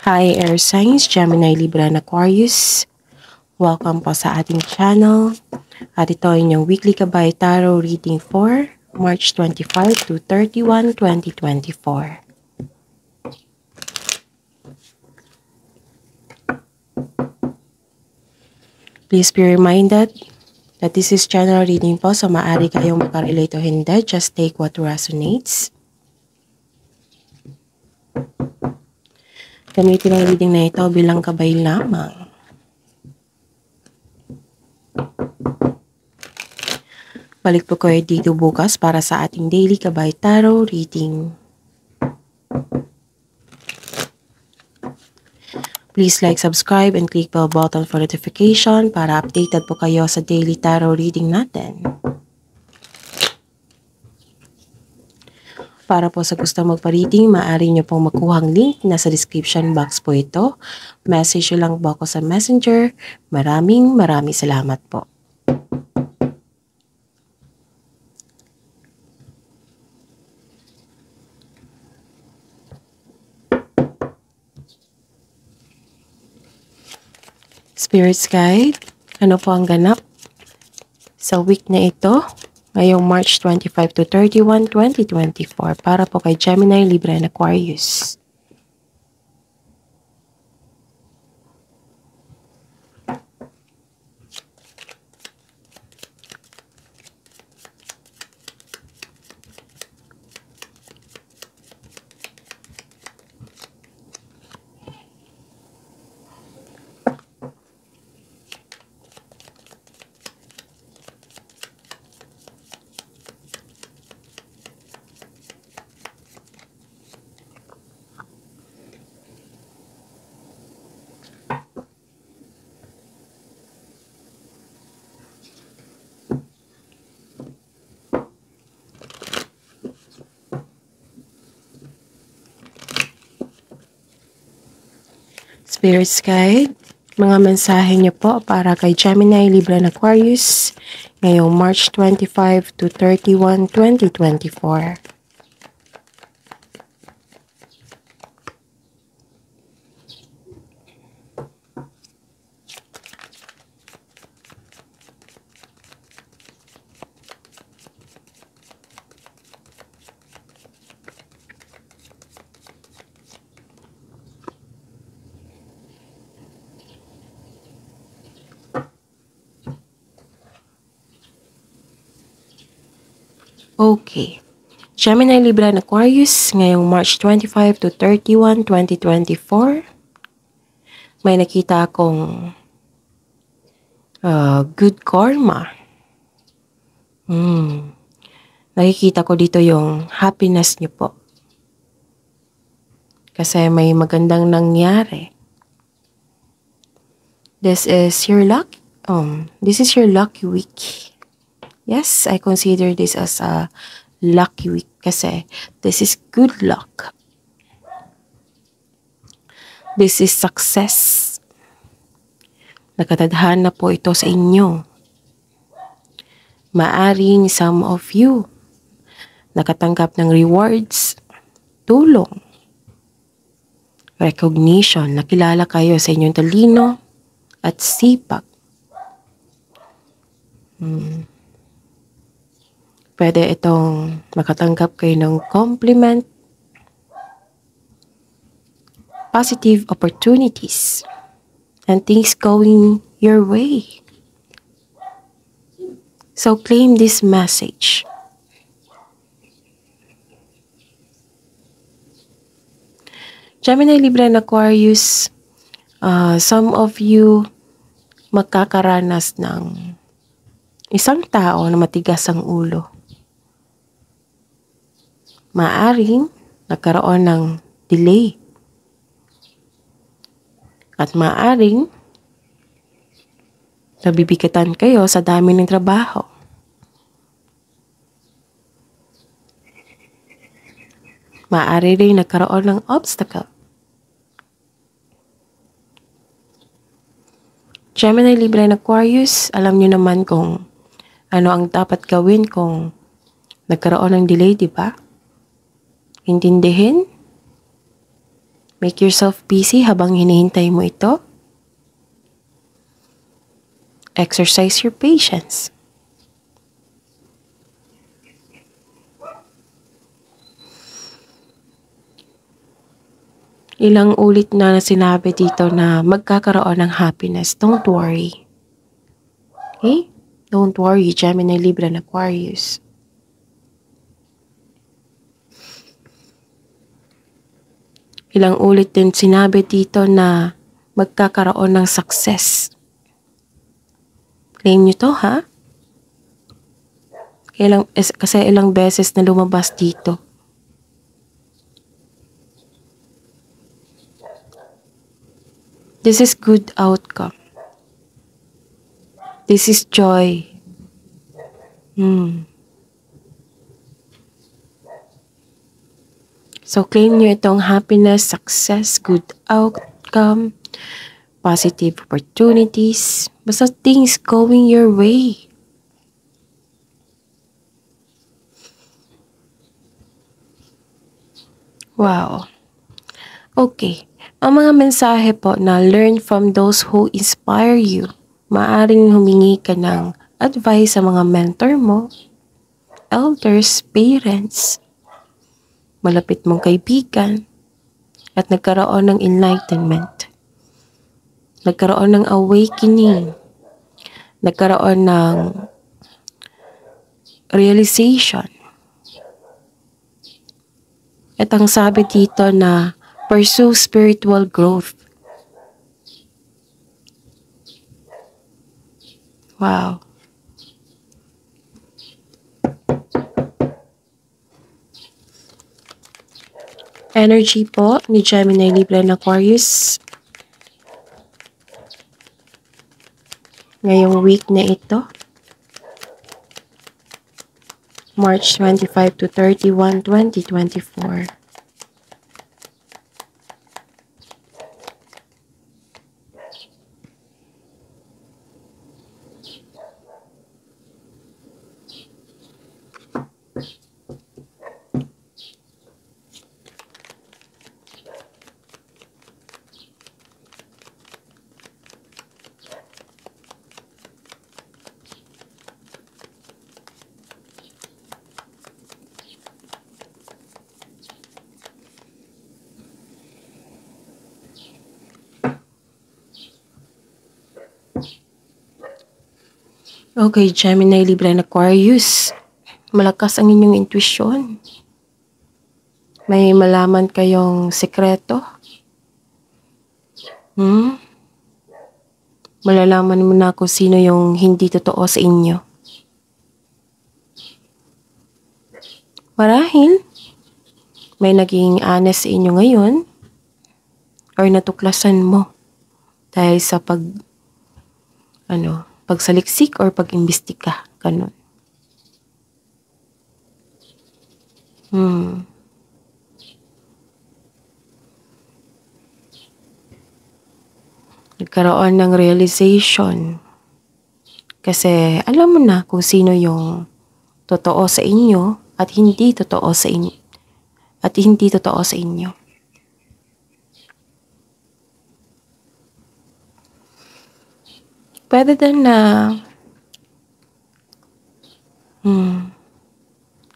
Hi Air Signs, Gemini, Libra, and Aquarius. Welcome po sa ating channel. At ito ay inyong weekly Kabay Tarot reading for March 25 to 31, 2024. Please be reminded that this is general reading po, so maaari kayong makarelate o hindi. Just take what resonates. Gamitin ang reading na ito bilang gabay lamang. Balik po kayo dito bukas para sa ating daily Kabay Tarot reading. Please like, subscribe, and click bell button for notification para updated po kayo sa daily tarot reading natin. Para po sa gusto magpa-reading, maaari nyo pong makuha ang link. Nasa description box po ito. Message nyo lang po ako sa messenger. Maraming salamat po. Spirits Guide, ano po ang ganap sa week na ito? Ngayong March 25 to 31, 2024 para po kay Gemini, Libra, and Aquarius. Spirits Guide, mga mensahe niyo po para kay Gemini, Libra, and Aquarius ngayong March 25 to 31, 2024. Okay. Gemini, Libra, and Aquarius ngayong March 25 to 31, 2024. May nakita akong good karma. Nakikita ko dito yung happiness niyo po. Kasi may magandang nangyari. This is your lucky week. Yes, I consider this as a lucky week kasi this is good luck. This is success. Nakatadhana po ito sa inyo. Maaring some of you nakatanggap ng rewards, tulong, recognition, nakilala kayo sa inyong talino at sipag. Pwede itong makatanggap kayo ng compliment, positive opportunities, and things going your way. So claim this message. Gemini, Libra, and Aquarius, some of you magkakaranas ng isang tao na matigas ang ulo. Maaring nagkaroon ng delay. At maaring nabibigatan kayo sa dami ng trabaho. Maaari rin nagkaroon ng obstacle. Gemini, Libra, and Aquarius, alam niyo naman kung ano ang dapat gawin kung nagkaroon ng delay, di ba? Intindihin, Make yourself busy habang hinihintay mo ito. Exercise your patience. Ilang ulit na sinabi dito na magkakaroon ng happiness. Don't worry. Okay? Don't worry, Gemini, Libra, and Aquarius. Ilang ulit din sinabi dito na magkakaroon ng success. Claim nyo to, ha? Kasi ilang beses na lumabas dito. This is good outcome. This is joy. So, claim nyo itong happiness, success, good outcome, positive opportunities. Basta things going your way. Wow. Okay. Ang mga mensahe po na learn from those who inspire you. Maaring humingi ka ng advice sa mga mentor mo, elders, parents, malapit mong kaibigan, at nagkaroon ng enlightenment. Nagkaroon ng awakening. Nagkaroon ng realization. At ang sabi dito na pursue spiritual growth. Wow. Energy po ni Gemini, Libra, and Aquarius. Ngayong week na ito. March 25 to 31, 2024. Okay, Gemini, Libra, and Aquarius. Malakas ang inyong intuition. May malaman kayong sekreto. Malalaman mo na kung sino yung hindi totoo sa inyo. Marahil, may naging honest sa inyo ngayon or natuklasan mo dahil sa pagsaliksik or pag-imbestiga. Ganun. Nagkaroon ng realization. Kasi alam mo na kung sino yung totoo sa inyo at hindi totoo sa inyo. At hindi totoo sa inyo. Pwede din na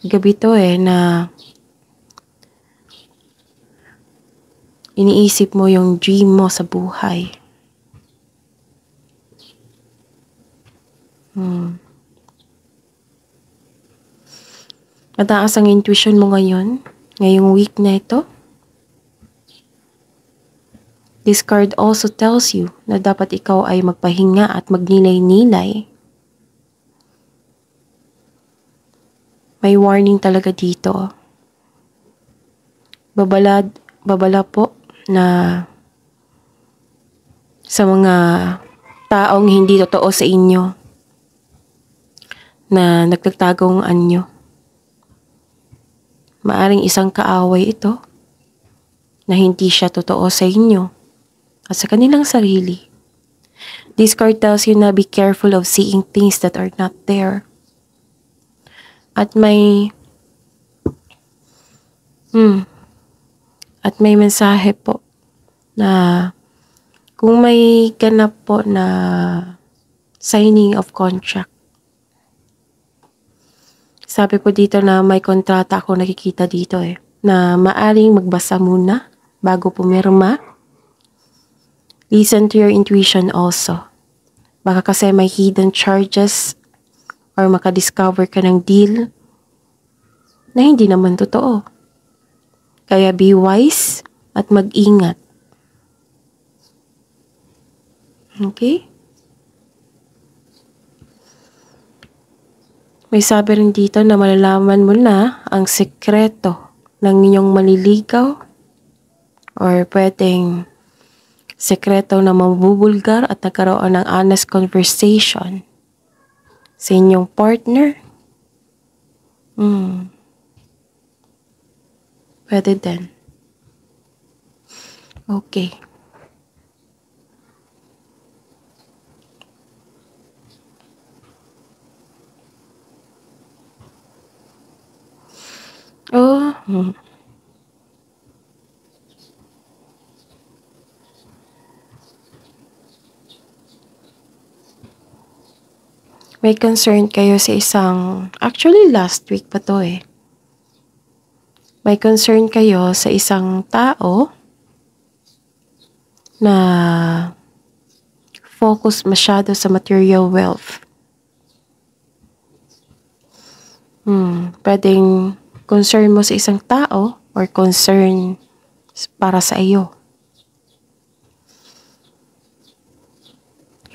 gabi to na iniisip mo yung dream mo sa buhay. Mataas ang intuition mo ngayon, ngayong week na ito. This card also tells you na dapat ikaw ay magpahinga at magnilay-nilay. May warning talaga dito. Babala po na sa mga taong hindi totoo sa inyo na nagtagtagong anyo. Maaring isang kaaway ito na hindi siya totoo sa inyo at sa kanilang sarili. This card tells you na be careful of seeing things that are not there. At may mensahe po na kung may ganap po na signing of contract. Sabi po dito na may kontrata ako nakikita dito na maaring magbasa muna bago pumirma. Listen to your intuition also. Baka kasi may hidden charges or makadiscover ka ng deal na hindi naman totoo. Kaya be wise at mag-ingat. Okay? May sabi rin dito na malalaman mo na ang sekreto ng inyong maliligaw or pwedeng sekreto na mabubulgar at nagkaroon ng honest conversation sa inyong partner. Pwede din. Okay. May concern kayo sa actually last week pa to May concern kayo sa isang tao na focus masyado sa material wealth. Pwedeng concern mo sa isang tao or concern para sa iyo.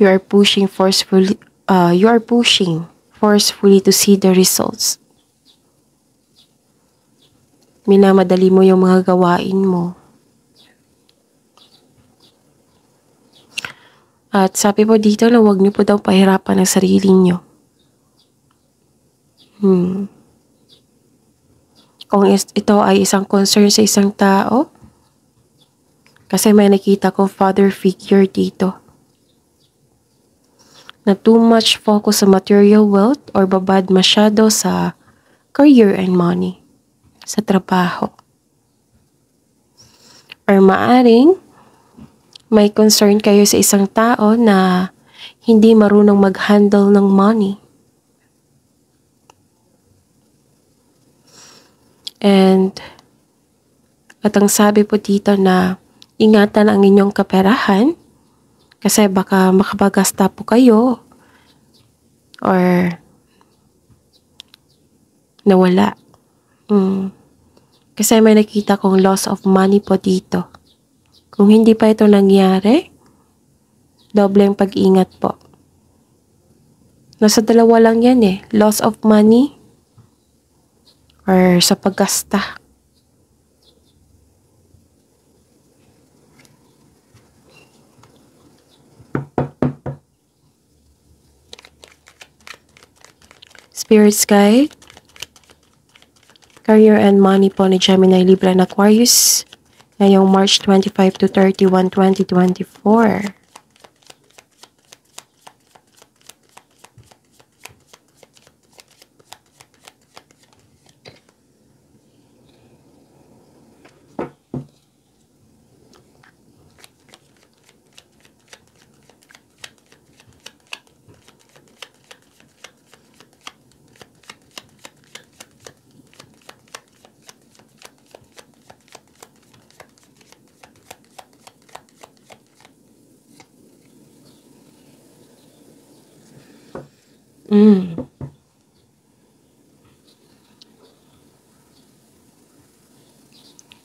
You are pushing forcefully to see the results. Minamadali mo yung mga gawain mo. At sabi po dito na huwag niyo po daw pahirapan ang sarili niyo. Kung ito ay isang concern sa isang tao, kasi may nakita ko father figure dito. Na too much focus sa material wealth or babad masyado sa career and money, sa trabaho. Or maaring may concern kayo sa isang tao na hindi marunong mag-handle ng money. At ang sabi po dito na ingatan ang inyong kaperahan kasi baka makapagasta po kayo or nawala. Kasi may nakita kong loss of money po dito. Kung hindi pa ito nangyari, dobleng pag-ingat po. Nasa dalawa lang yan loss of money or sa paggasta. Spirit's Guide, Career and Money po ni Gemini, Libra, and Aquarius ngayong March 25 to 31, 2024.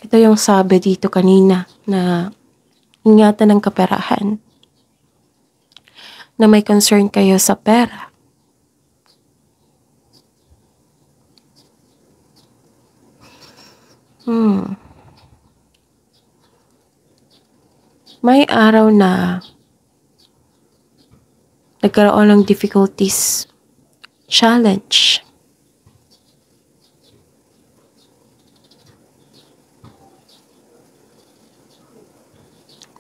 Ito yung sabi dito kanina na ingatan ng kaperahan. Na may concern kayo sa pera. May araw na nagkaroon ng difficulties, challenge.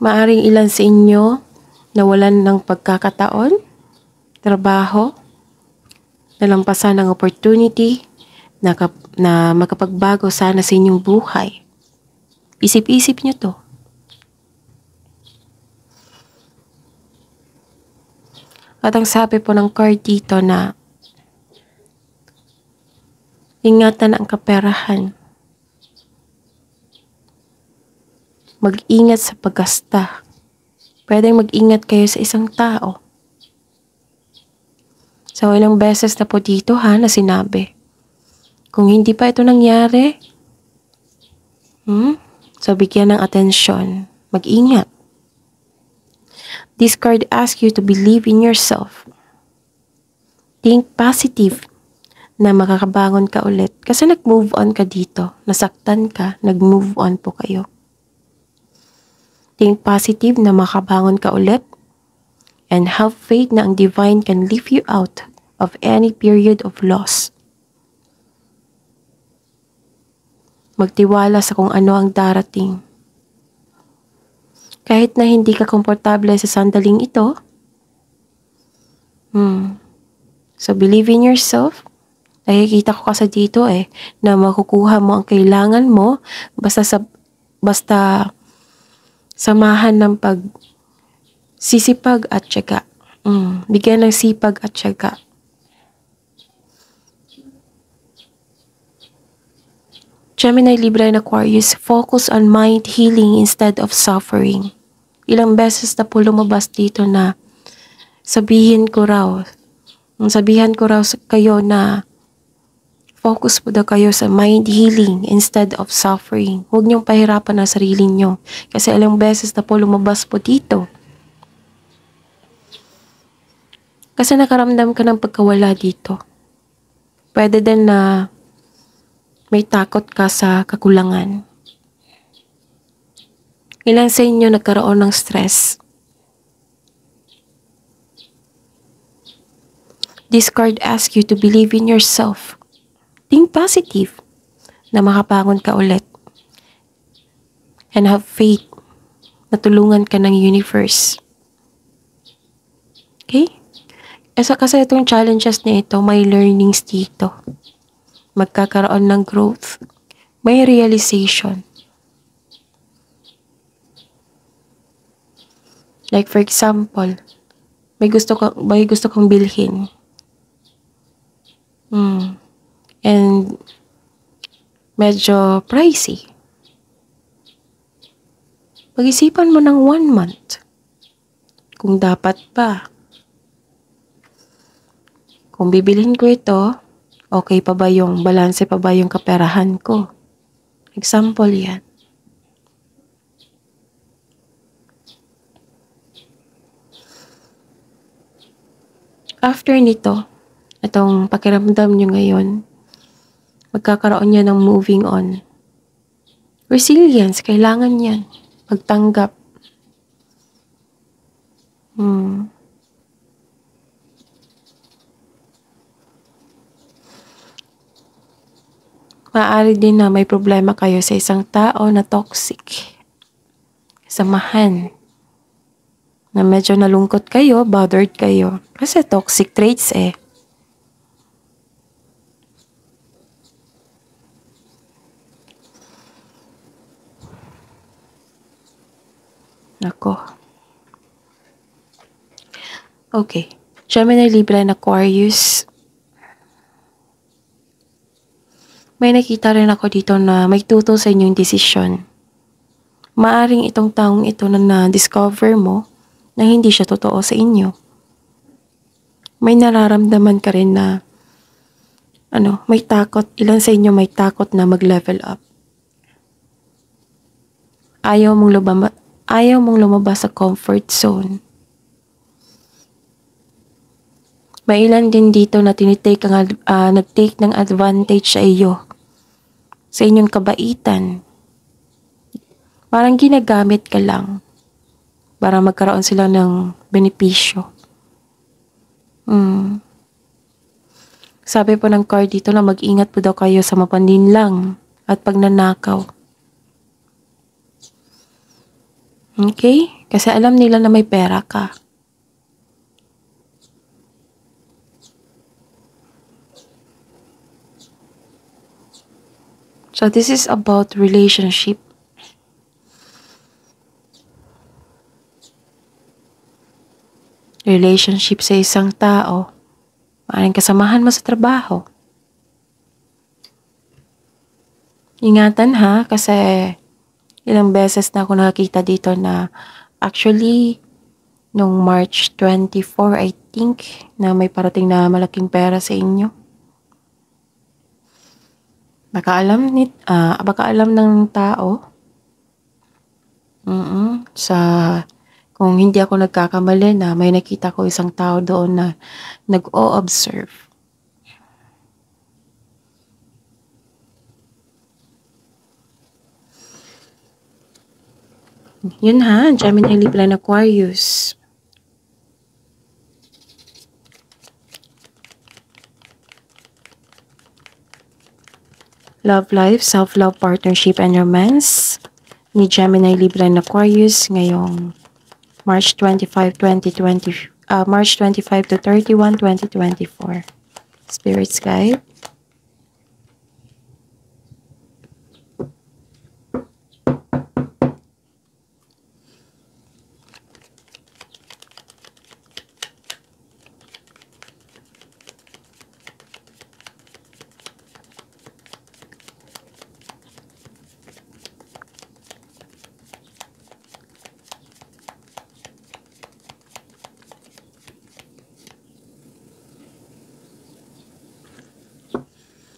Maaring ilan sa inyo nawalan ng pagkakataon, trabaho, nalampasan ng opportunity na makapagbago sana sa inyong buhay. Isip-isip nyo to. At ang sabi po ng card dito na ingatan ang kaperahan. Mag-ingat sa paggasta. Pwedeng mag-ingat kayo sa isang tao. So, ilang beses na po dito na sinabi. Kung hindi pa ito nangyari, so bigyan ng atensyon. Mag-ingat. This card asks you to believe in yourself. Think positive na makakabangon ka ulit. Kasi nag-move on ka dito. Nasaktan ka, nag-move on po kayo. Think positive na makabangon ka ulit. And have faith na ang divine can lift you out of any period of loss. Magtiwala sa kung ano ang darating. Kahit na hindi ka komportable sa sandaling ito, so believe in yourself. Nakikita ko kasi dito na makukuha mo ang kailangan mo basta samahan ng sisipag at tiyaga. Bigyan ng sipag at tiyaga. Gemini, Libra, and Aquarius, focus on mind healing instead of suffering. Ilang beses na po lumabas dito na sabihan ko raw kayo na focus po daw kayo sa mind healing instead of suffering. Huwag niyong pahirapan ang sarili niyo. Kasi ilang beses na po lumabas po dito. Kasi nakaramdam ka ng pagkawala dito. Pwede din na may takot ka sa kakulangan. Ilan sa inyo nagkaroon ng stress? This card asks you to believe in yourself. Think positive na makabangon ka ulit. And have faith na tulungan ka ng universe. Okay? Kasi itong challenges na ito, may learnings dito. Magkakaroon ng growth. May realization. Like for example, may gusto kong bilhin. And medyo pricey. Pag-isipan mo ng 1 month. Kung dapat ba. Kung bibilhin ko ito, okay pa ba yung balanse pa ba yung kaperahan ko? Example yan. After nito, itong pakiramdam nyo ngayon, magkakaroon niya ng moving on. Resilience, kailangan yan. Pagtanggap. Maaari din na may problema kayo sa isang tao na toxic. Samahan. Na medyo nalungkot kayo, bothered kayo. Kasi toxic traits Nako. Okay. Gemini, Libra, and Aquarius. May nakita rin ako dito na may tutol sa inyong desisyon. Maaring itong taong ito na na-discover mo na hindi siya totoo sa inyo. May nararamdaman ka rin na may takot. Ilan sa inyo may takot na mag-level up. Ayaw mong lumabas sa comfort zone. May ilan din dito na nag-take ng advantage sa iyo. Sa inyong kabaitan. Parang ginagamit ka lang. Para magkaroon sila ng benepisyo. Sabi po ng card dito na mag-ingat po daw kayo sa mapaninlang at pagnanakaw. Okay? Kasi alam nila na may pera ka. So this is about relationship. relationship sa isang tao, maaaring kasamahan mo sa trabaho. Ingatan ha, kasi ilang beses na ako nakakita dito na actually, nung March 24, I think, na may parating na malaking pera sa inyo. Baka alam ng tao. Kung hindi ako nagkakamali na may nakita ko isang tao doon na nag-o-observe. Yun ha, Gemini, Libra, and Aquarius. Love life, self-love, partnership, and romance ni Gemini, Libra, and Aquarius ngayong March 25 to 31, 2024. Spirits guide.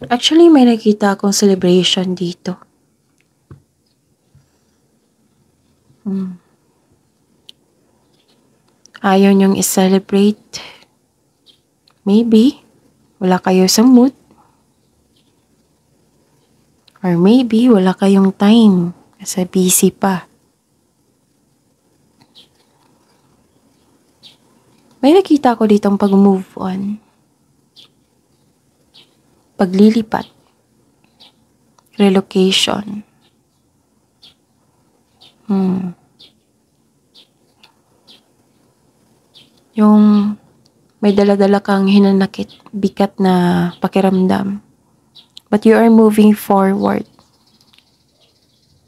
Actually, may nakita akong celebration dito. Ayaw niyong i-celebrate. Maybe, wala kayo sa mood. Or maybe, wala kayong time kasi busy pa. May nakita ko ditong pag-move on. Paglilipat, relocation. Yung may dala-dala kang hinanakit, bigat na pakiramdam. But you are moving forward.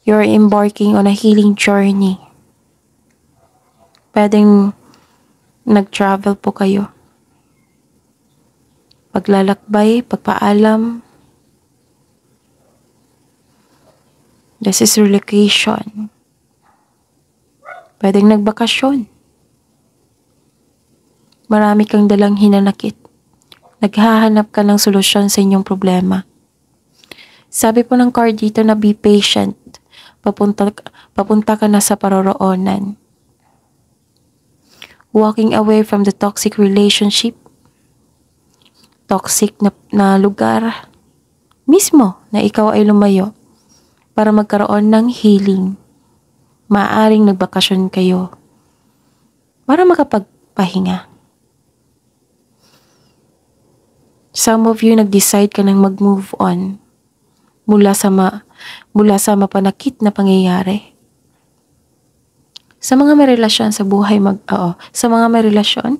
You are embarking on a healing journey. Pwedeng nag-travel po kayo. Paglalakbay, pagpaalam. This is relocation. Pwedeng nagbakasyon. Marami kang dalang hinanakit. Naghahanap ka ng solusyon sa inyong problema. Sabi po ng card dito na be patient. Papunta ka na sa paroroonan. Walking away from the toxic relationship. Toxic na lugar mismo na ikaw ay lumayo para magkaroon ng healing. Maaring nagbakasyon kayo para makapagpahinga. Some of you nag-decide ka nang mag-move on mula sa mapanakit na pangyayari. Sa mga may relasyon sa buhay sa mga may relasyon,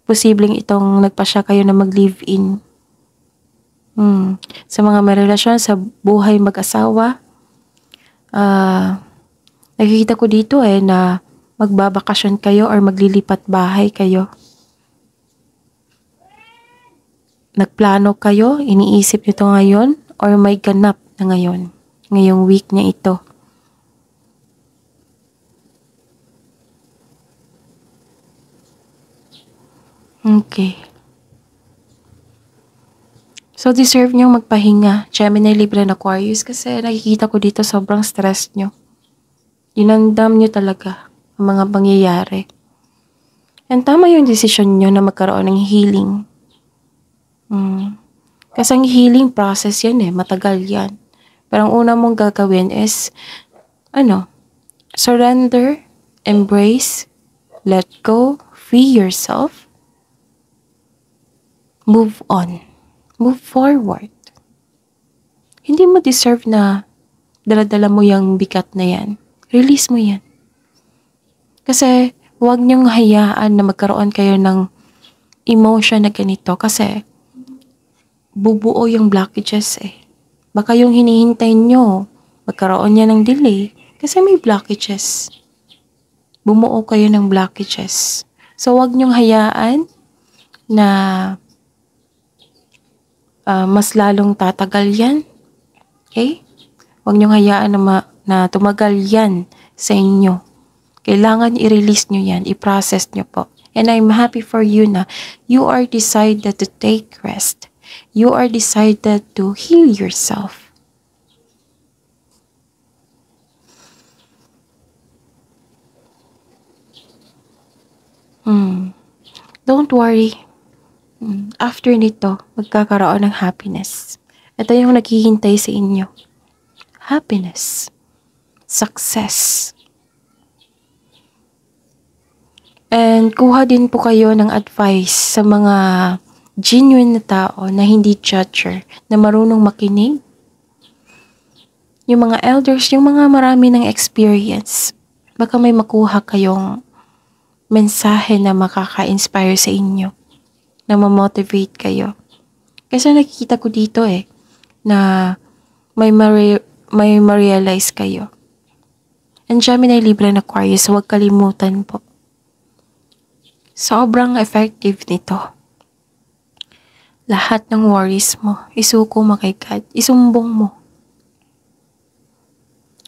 posibleng itong nagpasya kayo na mag-live-in. Sa mga may relasyon sa buhay mag-asawa, nakikita ko dito na magbabakasyon kayo or maglilipat bahay kayo. Nagplano kayo, iniisip nyo ito ngayon, or may ganap na ngayon, ngayong week na ito. Okay. So, deserve nyo magpahinga, Gemini, Libra, and Aquarius, kasi nakikita ko dito sobrang stress nyo. Inandam nyo talaga ang mga pangyayari. And tama yung desisyon nyo na magkaroon ng healing. Kasi ang healing process yan matagal yan. Pero ang una mong gagawin is, surrender, embrace, let go, free yourself, move on, move forward. Hindi mo deserve na dala-dala mo yung bigat na yan. Release mo yan. Kasi huwag niyong hayaan na magkaroon kayo ng emotion na ganito kasi bubuo yung blockages Baka yung hinihintay nyo, magkaroon niya ng delay kasi may blockages. Bumuo kayo ng blockages. So, wag niyong hayaan na mas lalong tatagal yan. Okay? Wag niyong hayaan na tumagal yan sa inyo. Kailangan i-release niyo yan, i-process niyo po. And I'm happy for you na you are decided to take rest. You are decided to heal yourself. Don't worry. After nito, magkakaroon ng happiness. Ito yung naghihintay sa inyo. Happiness. Success. And kuha din po kayo ng advice sa mga genuine na tao na hindi judger, na marunong makinig. Yung mga elders, yung mga marami ng experience. Baka may makuha kayong mensahe na makaka-inspire sa inyo, na ma-motivate kayo. Kasi nakikita ko dito na may ma-realize kayo. And Gemini, Libra, and Aquarius, huwag kalimutan po. Sobrang effective nito. Lahat ng worries mo, isuko mo kay God. Isumbong mo.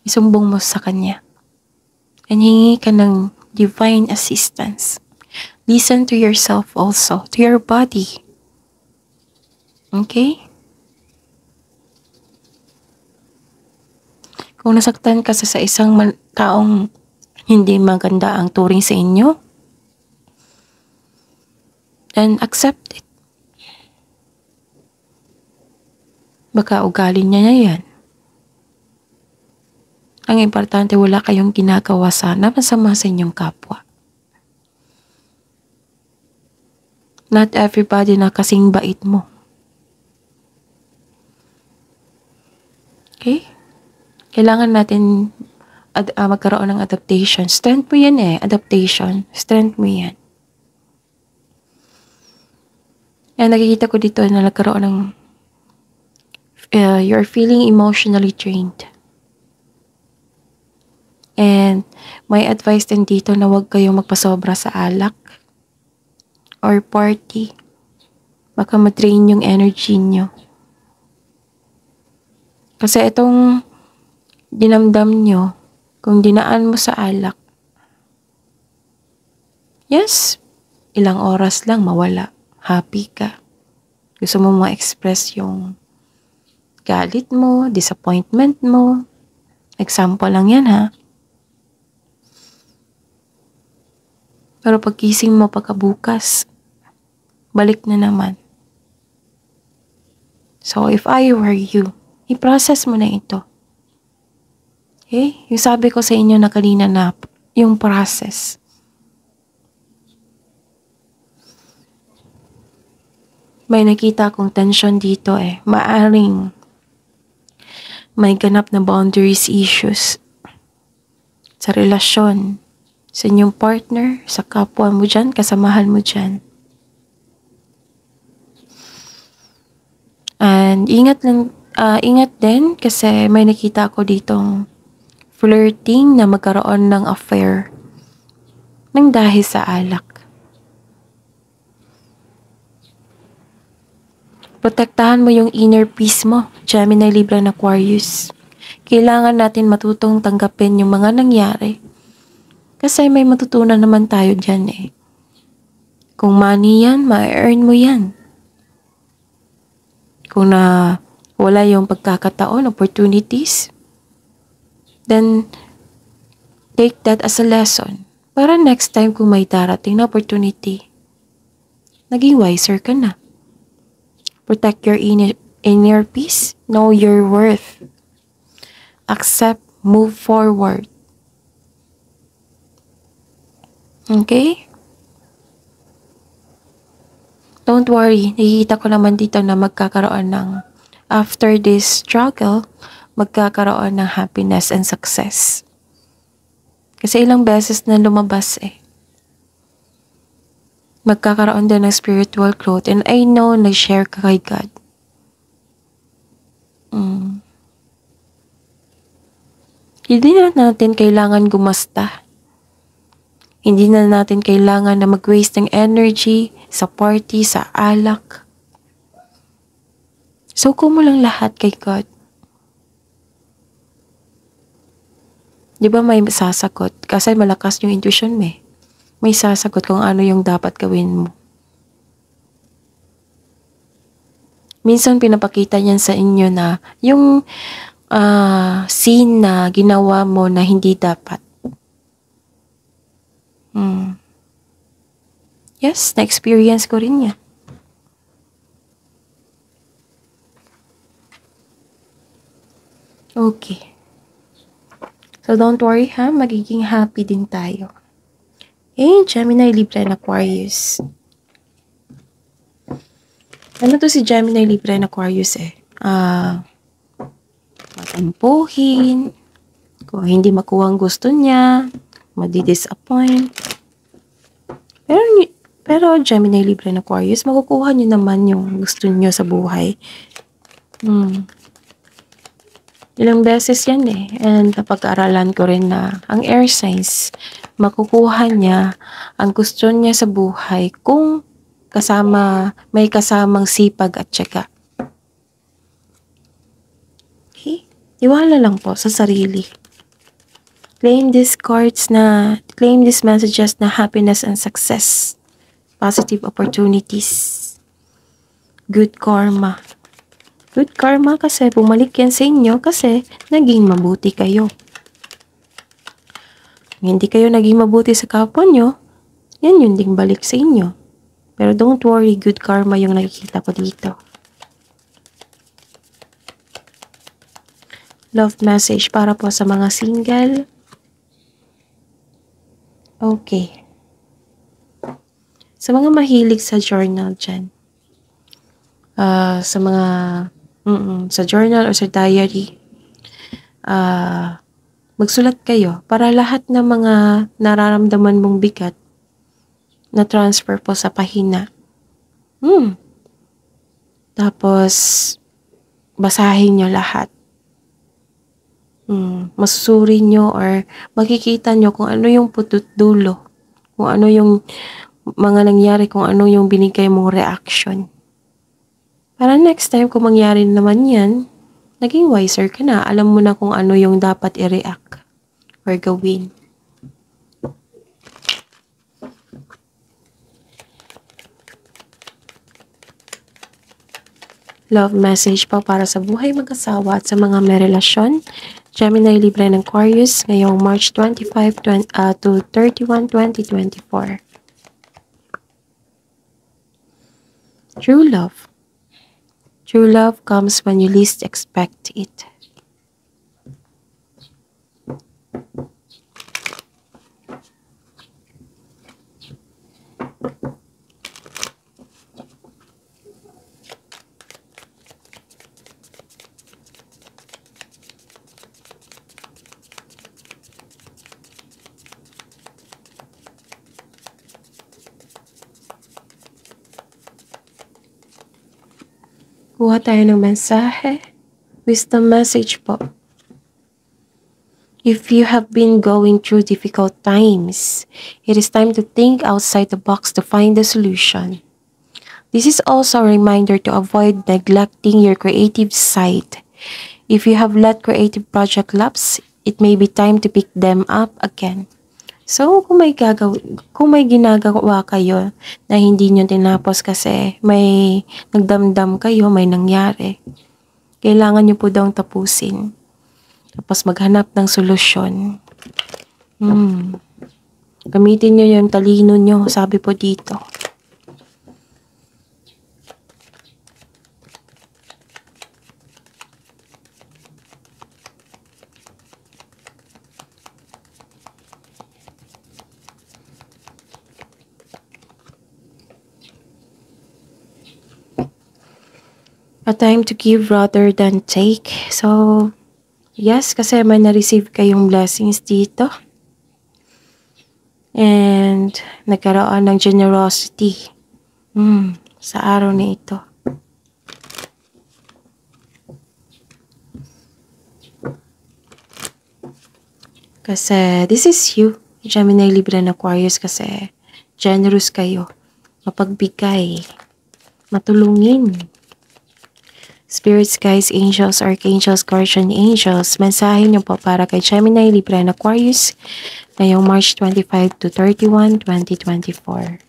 Isumbong mo sa Kanya. And hingi ka ng divine assistance. Listen to yourself also, to your body. Okay? Kung nasaktan ka sa isang taong hindi maganda ang turing sa inyo, then accept it. Baka ugali niya na yan. Ang importante, wala kayong ginagawa sana masama sa inyong kapwa. Not everybody na kasing bait mo. Okay? Kailangan natin magkaroon ng adaptation. Strength mo yan adaptation. Strength mo yan. And nakikita ko dito na nagkaroon ng you're feeling emotionally drained. And may advice din dito na huwag kayong magpasobra sa alak or party. Baka madrain yung energy nyo. Kasi itong dinamdam nyo, kung dinaan mo sa alak, yes, ilang oras lang mawala. Happy ka. Gusto mo ma-express yung galit mo, disappointment mo. Example lang yan Pero pagkising mo pagkabukas, balik na naman. So if I were you, i-process mo na ito. Okay? Yung sabi ko sa inyo na kanina na yung process. May nakita akong tension dito Maaring may ganap na boundaries issues sa relasyon, sa inyong partner, sa kapwa mo dyan, kasamahan mo dyan. And ingat din kasi may nakita ako ditong flirting na magkaroon ng affair nang dahil sa alak. Protektahan mo yung inner peace mo, Gemini, Libra, and Aquarius. Kailangan natin matutong tanggapin yung mga nangyari. Kasi may matutunan naman tayo dyan Kung money yan, ma-earn mo yan. Kung wala yung pagkakataon, opportunities, then take that as a lesson. Para next time kung may darating na opportunity, naging wiser ka na. Protect your inner peace. Know your worth. Accept. Move forward. Okay? Don't worry. Nakikita ko naman dito na magkakaroon ng, after this struggle, magkakaroon ng happiness and success. Kasi ilang beses na lumabas magkakaroon din ng spiritual growth. And I know, nag-share ka kay God. Hindi na natin kailangan gumasta. Hindi na natin kailangan na mag-waste ng energy sa party, sa alak. Suko mo lang lahat kay God. Di ba may sasagot? Kasi malakas yung intuition mo eh. May sasagot kung ano yung dapat gawin mo. Minsan pinapakita niyan sa inyo na yung scene na ginawa mo na hindi dapat. Yes, na-experience ko rin yan. Okay. So don't worry ha, magiging happy din tayo. Gemini, Libra, and Aquarius. Ano to si Gemini, Libra, and Aquarius eh? Matampuhin, kung hindi makuha ang gusto niya, madi-disappoint. Pero Gemini, Libra, and Aquarius, makukuha niyo naman yung gusto niyo sa buhay. Ilang beses yan eh. And napag-aralan ko rin na ang air signs, makukuha niya ang gusto niya sa buhay kung may kasamang sipag at tiyaga. Okay? Iwala lang po sa sarili. Claim these messages na happiness and success, positive opportunities, good karma. Good karma kasi bumalik yan sa inyo kasi naging mabuti kayo. Kung hindi kayo naging mabuti sa kapwa nyo, yan yun ding balik sa inyo. Pero don't worry, good karma yung nakikita ko dito. Love message para po sa mga single. Okay. Sa mga mahilig sa journal dyan. Sa journal or sa diary, magsulat kayo para lahat ng mga nararamdaman mong bigat na transfer po sa pahina. Tapos, basahin nyo lahat. Masusuri nyo or makikita nyo kung ano yung putut dulo, kung ano yung mga nangyari, kung ano yung binigay mong reaction. Para next time kung mangyari naman yan, naging wiser ka na. Alam mo na kung ano yung dapat i-react or gawin. Love message pa para sa buhay mag-asawa at sa mga may relasyon. Gemini, Libra, and Aquarius ngayong March 25 to 31, 2024. True love. True love comes when you least expect it. Kuha tayo ng mensahe. Wisdom message po. If you have been going through difficult times, it is time to think outside the box to find a solution. This is also a reminder to avoid neglecting your creative side. If you have let creative project lapse, it may be time to pick them up again. So, kung may ginagawa kayo na hindi nyo tinapos kasi may nagdamdam kayo, may nangyari, kailangan nyo po daw tapusin. Tapos maghanap ng solusyon. Gamitin nyo yung talino nyo, sabi po dito. A time to give rather than take. So, yes, kasi may na-receive kayong blessings dito. And, nagkaroon ng generosity sa araw na ito. Kasi, this is you. Gemini, Libra, and Aquarius kasi generous kayo. Mapagbigay. Matulungin. Spirits, guys, angels, archangels, guardian angels, mensahe niyo po para kay Gemini, Libra, and Aquarius ngayong March 25 to 31, 2024.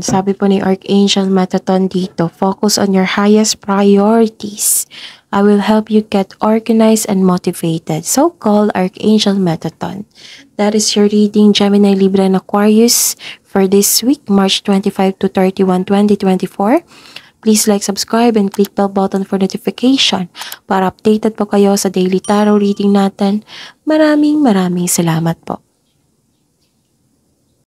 Sabi po ni Archangel Metatron dito, focus on your highest priorities. I will help you get organized and motivated. So call Archangel Metatron. That is your reading, Gemini, Libra, and Aquarius for this week, March 25 to 31, 2024. Please like, subscribe, and click bell button for notification para updated po kayo sa daily tarot reading natin. Maraming salamat po.